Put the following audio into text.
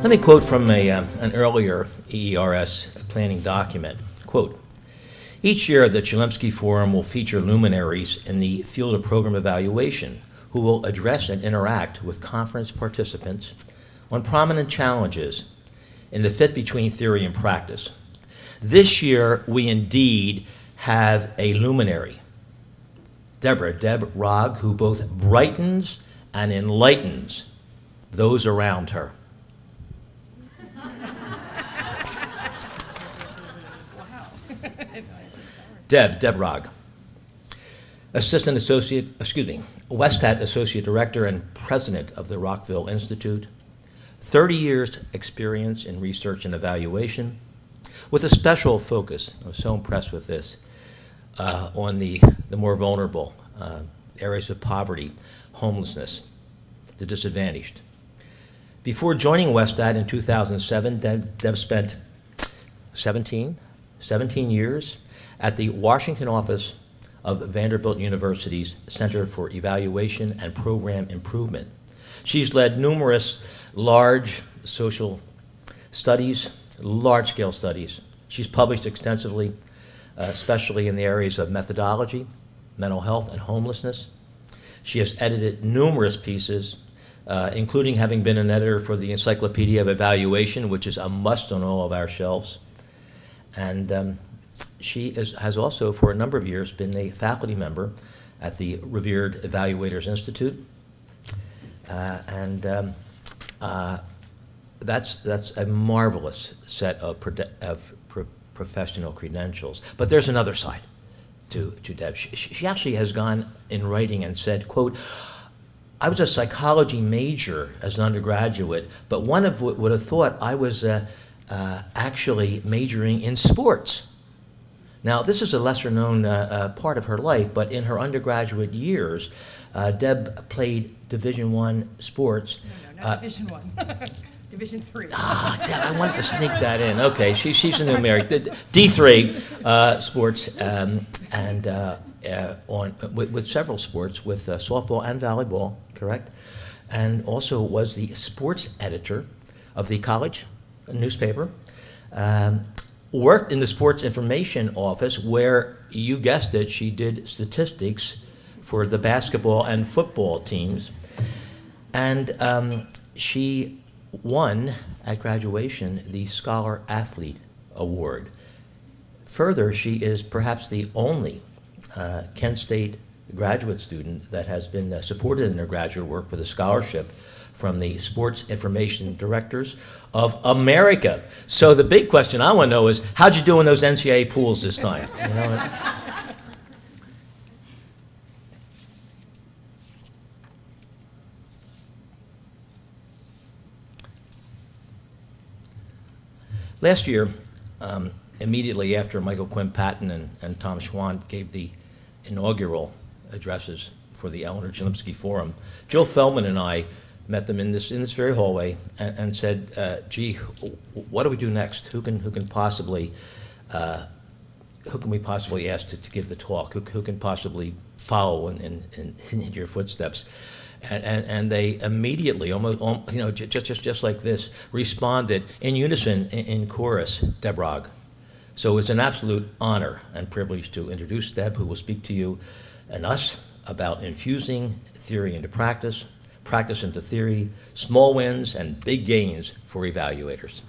Let me quote from an earlier EERS planning document. Quote, each year the Chelimsky Forum will feature luminaries in the field of program evaluation who will address and interact with conference participants on prominent challenges in the fit between theory and practice. This year we indeed have a luminary, Debra Rog, who both brightens and enlightens those around her. Debra Rog, Westat Associate Director and President of the Rockville Institute, 30 years experience in research and evaluation, with a special focus, I was so impressed with this, on the more vulnerable areas of poverty, homelessness, the disadvantaged. Before joining Westat in 2007, Deb spent 17 years at the Washington office of Vanderbilt University's Center for Evaluation and Program Improvement. She's led numerous large social studies, large-scale studies. She's published extensively, especially in the areas of methodology, mental health, and homelessness. She has edited numerous pieces, including having been an editor for the Encyclopedia of Evaluation, which is a must on all of our shelves. And she has also, for a number of years, been a faculty member at the revered Evaluators Institute. That's a marvelous set of professional credentials. But there's another side to Deb. She actually has gone in writing and said, quote, I was a psychology major as an undergraduate, but one of would have thought I was actually majoring in sports. Now, this is a lesser-known part of her life, but in her undergraduate years, Deb played Division I sports. No, not Division I. Division III. Deb, I wanted to sneak that in. Okay, she's a numeric. D3 sports, with several sports, with softball and volleyball, correct? And also was the sports editor of the college newspaper. Worked in the sports information office where, you guessed it, she did statistics for the basketball and football teams. And she won at graduation the Scholar Athlete Award. Further, she is perhaps the only Kent State graduate student that has been supported in her graduate work with a scholarship from the Sports Information Directors of America. So the big question I want to know is, how'd you do in those NCAA pools this time? You know? Last year, immediately after Michael Quinn Patton and Tom Schwandt gave the inaugural addresses for the Eleanor Chelimsky Forum, Jill Feldman and I met them in this very hallway and said, "Gee, what do we do next? Who can we possibly ask to give the talk? Who can possibly follow in your footsteps?" And they immediately, almost, you know, just like this, responded in unison, in chorus, Debra Rog. So it's an absolute honor and privilege to introduce Deb, who will speak to you and us about infusing theory into practice, practice into theory, small wins and big gains for evaluators.